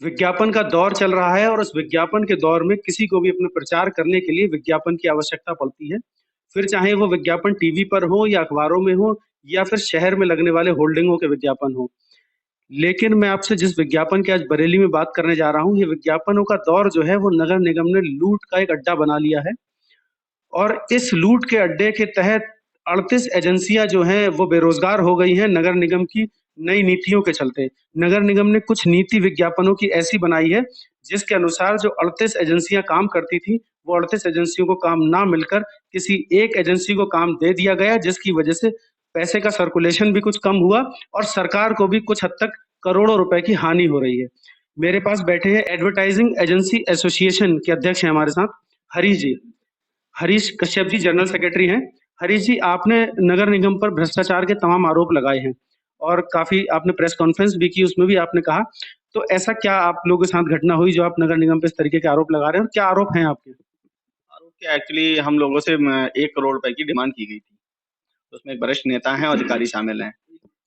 विज्ञापन का दौर चल रहा है और उस विज्ञापन के दौर में किसी को भी अपना प्रचार करने के लिए विज्ञापन की आवश्यकता पड़ती है। फिर चाहे वो विज्ञापन टीवी पर हो या अखबारों में हो या फिर शहर में लगने वाले होर्डिंगों के विज्ञापन हो। लेकिन मैं आपसे जिस विज्ञापन की आज बरेली में बात करने जा रहा हूँ, ये विज्ञापनों का दौर जो है वो नगर निगम ने लूट का एक अड्डा बना लिया है। और इस लूट के अड्डे के तहत 38 एजेंसियां जो हैं वो बेरोजगार हो गई हैं नगर निगम की नई नीतियों के चलते। नगर निगम ने कुछ नीति विज्ञापनों की ऐसी बनाई है जिसके अनुसार जो 38 एजेंसियां काम करती थी वो 38 एजेंसियों को काम ना मिलकर किसी एक एजेंसी को काम दे दिया गया, जिसकी वजह से पैसे का सर्कुलेशन भी कुछ कम हुआ और सरकार को भी कुछ हद तक करोड़ों रुपए की हानि हो रही है। मेरे पास बैठे हैं एडवर्टाइजिंग एजेंसी एसोसिएशन के अध्यक्ष हैं हमारे साथ, हरीश जी। हरीश कश्यप जी जनरल सेक्रेटरी हैं। हरीश जी, आपने नगर निगम पर भ्रष्टाचार के तमाम आरोप लगाए हैं और काफी आपने प्रेस कॉन्फ्रेंस भी की, उसमें भी आपने कहा। तो ऐसा क्या आप लोगों के साथ घटना हुई जो आप नगर निगम पे इस तरीके के आरोप लगा रहे हैं और क्या आरोप हैं आपके? आरोप क्या, एक्चुअली हम लोगों से 1 करोड़ रुपए की डिमांड की गई थी। उसमें एक वरिष्ठ नेता हैं और अधिकारी शामिल हैं।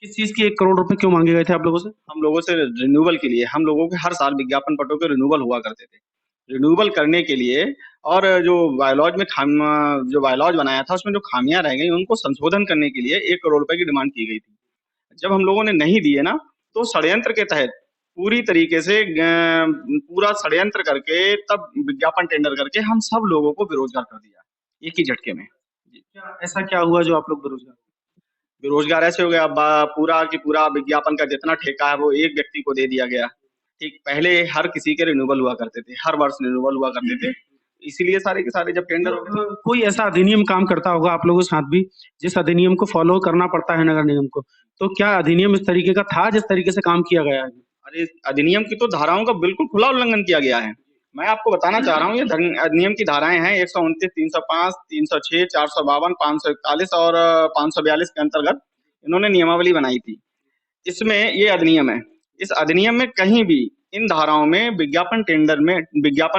किस चीज की 1 करोड़ रुपए क्यों मांगे गए थे आप लोगों से? हम लोगों से रिन्यूअल के लिए, हम लोगों के हर साल विज्ञापन पटों के रिन्यूअल हुआ करते थे। रिन्यूअल करने के लिए और जो बायलॉज बनाया था उसमें जो खामियां रह गई उनको संशोधन करने के लिए 1 करोड़ रुपए की डिमांड की गई थी। जब हम लोगों ने नहीं दिए ना, तो षड्यंत्र के तहत पूरी तरीके से पूरा षड्यंत्र करके तब विज्ञापन टेंडर करके हम सब लोगों को बेरोजगार कर दिया एक ही झटके में। क्या ऐसा क्या हुआ जो आप लोग बेरोजगार? बेरोजगार ऐसे हो गया, पूरा की पूरा विज्ञापन का जितना ठेका है वो एक व्यक्ति को दे दिया गया। ठीक, पहले हर किसी के रिन्यूअल हुआ करते थे, हर वर्ष रिन्यूअल हुआ करते थे। इसीलिए सारे के सारे जब टेंडर हो गए, कोई ऐसा अधिनियम काम करता होगा आप लोगों के साथ भी, जिस अधिनियम को फॉलो करना पड़ता है नगर निगम को। तो क्या अधिनियम इस तरीके का था जिस तरीके से काम किया गया है? अरे अधिनियम की तो धाराओं का बिल्कुल खुला उल्लंघन किया गया है। मैं आपको बताना चाह रहा हूँ, ये अधिनियम की धाराएं हैं 129, 305, 306, 452, 541 और 542 के अंतर्गत इन्होंने नियमावली बनाई थी। इसमें ये अधिनियम है, इस अधिनियम में कहीं भी इन धाराओं में विज्ञापन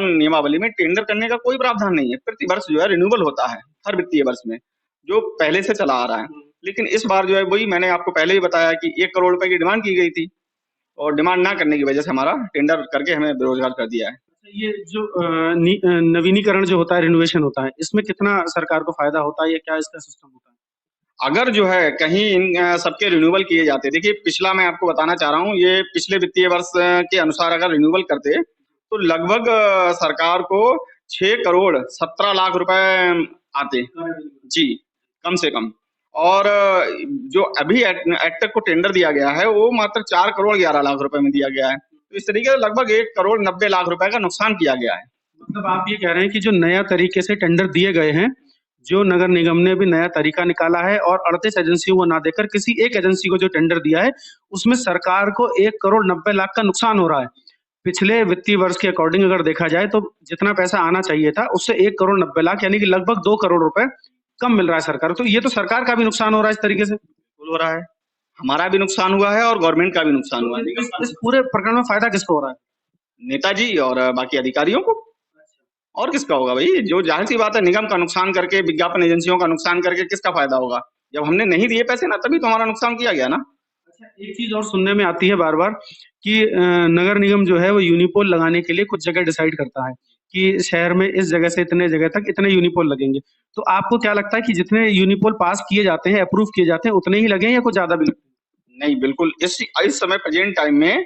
नियमावली में टेंडर करने का कोई प्रावधान नहीं है। प्रति वर्ष जो है रिन्यूअल होता है हर वित्तीय वर्ष में, जो पहले से चला आ रहा है। लेकिन इस बार जो है वही मैंने आपको पहले ही बताया कि 1 करोड़ रुपए की डिमांड की गई थी और डिमांड ना करने की वजह से हमारा टेंडर करके हमें बेरोजगार कर दिया है। ये जो नवीनीकरण जो होता है, रिनोवेशन होता है, इसमें कितना सरकार को फायदा होता है या क्या इसका सिस्टम होता है? अगर जो है कहीं इन सबके रिन्यूअल किए जाते, देखिए पिछला मैं आपको बताना चाह रहा हूँ, ये पिछले वित्तीय वर्ष के अनुसार अगर रिन्यूअल करते तो लगभग सरकार को 6 करोड़ 17 लाख रुपए आते जी, कम से कम। और जो अभी एक्टर को टेंडर दिया गया है वो मात्र 4 करोड़ 11 लाख रुपए में दिया गया है। तो इस तरीके से लगभग 1 करोड़ 90 लाख रुपए का नुकसान किया गया है। मतलब आप ये कह रहे हैं कि जो नया तरीके से टेंडर दिए गए हैं, जो नगर निगम ने भी नया तरीका निकाला है और 38 एजेंसियों को ना देकर किसी एक एजेंसी को जो टेंडर दिया है, उसमें सरकार को 1 करोड़ 90 लाख का नुकसान हो रहा है। पिछले वित्तीय वर्ष के अकॉर्डिंग अगर देखा जाए तो जितना पैसा आना चाहिए था उससे 1 करोड़ 90 लाख यानी कि लगभग 2 करोड़ रुपए कम मिल रहा है सरकार को। तो ये तो सरकार का भी नुकसान हो रहा है इस तरीके से। बिल्कुल हो रहा है, हमारा भी नुकसान हुआ है और गवर्नमेंट का भी नुकसान हुआ है। इस पूरे प्रकरण में फायदा किसको हो रहा है? नेताजी और बाकी अधिकारियों को। और किसका होगा भाई? जो जाहिर सी बात है, निगम का नुकसान करके, विज्ञापन एजेंसियों का नुकसान करके किसका फायदा होगा? जब हमने नहीं दिए पैसे ना, तभी तो हमारा नुकसान किया गया ना। अच्छा, एक चीज और सुनने में आती है बार बार कि नगर निगम जो है वो यूनिपोल लगाने के लिए कुछ जगह डिसाइड करता है कि शहर में इस जगह से इतने जगह तक इतने यूनिपोल लगेंगे। तो आपको क्या लगता है कि जितने यूनिपोल पास किए जाते हैं, अप्रूव किए जाते हैं, उतने ही लगे या कुछ ज्यादा भी लगते हैं? नहीं, बिल्कुल इस समय प्रेजेंट टाइम में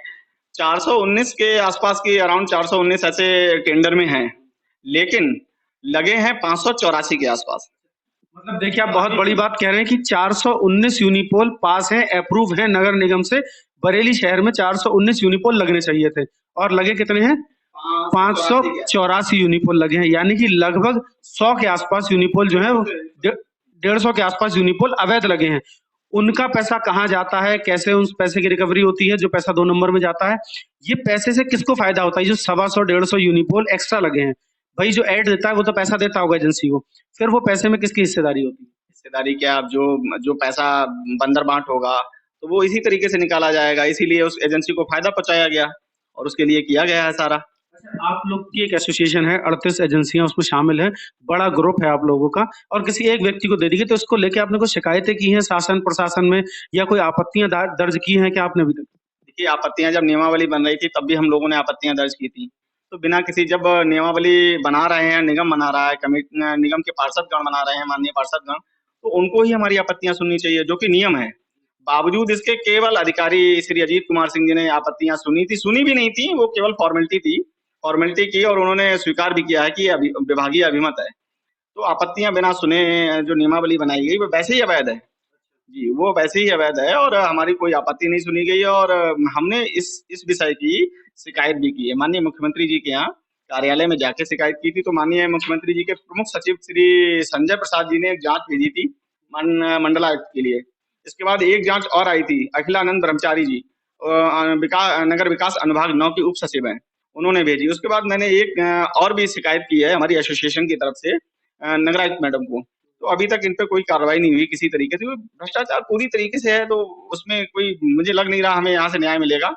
419 के आसपास की, अराउंड 419 ऐसे टेंडर में हैं, लेकिन लगे हैं 584 के आसपास। मतलब देखिए, आप बहुत बड़ी बात कह रहे हैं कि 419 यूनिपोल पास हैं, अप्रूव हैं नगर निगम से। बरेली शहर में 419 यूनिपोल लगने चाहिए थे और लगे कितने हैं? 584 यूनिपोल लगे हैं, यानी कि लगभग 100 के आसपास यूनिपोल जो है, 150 के आसपास यूनिपोल अवैध लगे हैं। उनका पैसा कहाँ जाता है, कैसे उस पैसे की रिकवरी होती है जो पैसा 2 नंबर में जाता है? ये पैसे से किसको फायदा होता है? जो 125 यूनिपोल एक्स्ट्रा लगे हैं, भाई जो ऐड देता है वो तो पैसा देता होगा एजेंसी को, फिर वो पैसे में किसकी हिस्सेदारी होती है? हिस्सेदारी क्या, अब जो पैसा बंदर बांट होगा तो वो इसी तरीके से निकाला जाएगा, इसीलिए उस एजेंसी को फायदा पहुंचाया गया और उसके लिए किया गया है सारा। आप लोग की एक एसोसिएशन है, 38 एजेंसियां उसमें शामिल है, बड़ा ग्रुप है आप लोगों का, और किसी एक व्यक्ति को दे दी गई, तो इसको लेके आपने कुछ शिकायतें की हैं शासन प्रशासन में या कोई आपत्तियां दर्ज की हैं क्या आपने अभी तक? देखिए, आपत्तियाँ जब नियमावली बन रही थी तब भी हम लोगों ने आपत्तियाँ दर्ज की थी। तो बिना किसी जब नियमावली बना रहे हैं, निगम बना रहा है, निगम के पार्षदगण बना रहे हैं, माननीय पार्षदगण, तो उनको ही हमारी आपत्तियाँ सुननी चाहिए, जो कि नियम है। बावजूद इसके केवल अधिकारी श्री अजीत कुमार सिंह जी ने आपत्तियाँ सुनी थी, सुनी भी नहीं थी, वो केवल फ़ॉर्मेलिटी थी। फ़ॉर्मेलिटी की और उन्होंने स्वीकार भी किया है कि ये विभागीय अभिमत है। तो आपत्तियाँ बिना सुने जो नियमावली बनाई गई, वो वैसे ही अवैध है। जी, वो वैसे ही अवैध है और हमारी कोई आपत्ति नहीं सुनी गई है और हमने इस विषय की शिकायत भी की है। माननीय मुख्यमंत्री जी के यहाँ कार्यालय में जाके शिकायत की थी, तो माननीय मुख्यमंत्री जी के प्रमुख सचिव श्री संजय प्रसाद जी ने एक जाँच भेजी थी मंडलायुक्त के लिए। इसके बाद एक जाँच और आई थी, अखिलानंद ब्रह्मचारी जी नगर विकास अनुभाग 9 के उप सचिव हैं, उन्होंने भेजी। उसके बाद मैंने एक और भी शिकायत की है हमारी एसोसिएशन की तरफ से नगर आयुक्त मैडम को। तो अभी तक इन पे कोई कार्रवाई नहीं हुई किसी तरीके से। भ्रष्टाचार पूरी तरीके से है, तो उसमें कोई मुझे लग नहीं रहा हमें यहाँ से न्याय मिलेगा।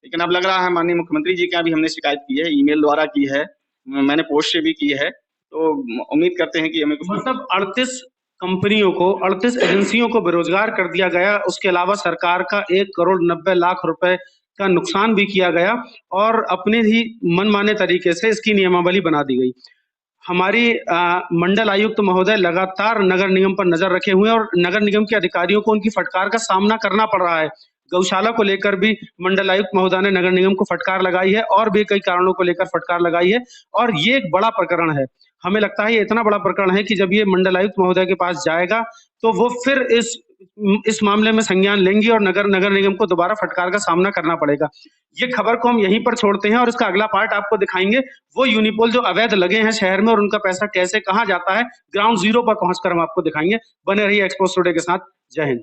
लेकिन अब लग रहा है माननीय मुख्यमंत्री जी के यहाँ भी हमने शिकायत की है, ईमेल द्वारा की है, मैंने पोस्ट से भी की है। तो उम्मीद करते हैं कि हमें कुछ मतलब 38 कंपनियों को, 38 एजेंसियों को बेरोजगार कर दिया गया। उसके अलावा सरकार का 1 करोड़ 90 लाख रुपए का नुकसान भी किया गया और अपने ही मनमाने तरीके से इसकी नियमावली बना दी गई। हमारी मंडल आयुक्त महोदय लगातार नगर निगम पर नजर रखे हुए हैं और नगर निगम के अधिकारियों को उनकी फटकार का सामना करना पड़ रहा है। गौशाला को लेकर भी मंडल आयुक्त महोदय ने नगर निगम को फटकार लगाई है और भी कई कारणों को लेकर फटकार लगाई है और ये एक बड़ा प्रकरण है। हमें लगता है ये इतना बड़ा प्रकरण है कि जब ये मंडल आयुक्त महोदय के पास जाएगा तो वो फिर इस मामले में संज्ञान लेंगी और नगर निगम को दोबारा फटकार का सामना करना पड़ेगा। ये खबर को हम यहीं पर छोड़ते हैं और इसका अगला पार्ट आपको दिखाएंगे, वो यूनिपोल जो अवैध लगे हैं शहर में और उनका पैसा कैसे कहाँ जाता है, ग्राउंड जीरो पर पहुंचकर हम आपको दिखाएंगे। बने रहिए एक्सपोज टुडे के साथ। जय हिंद।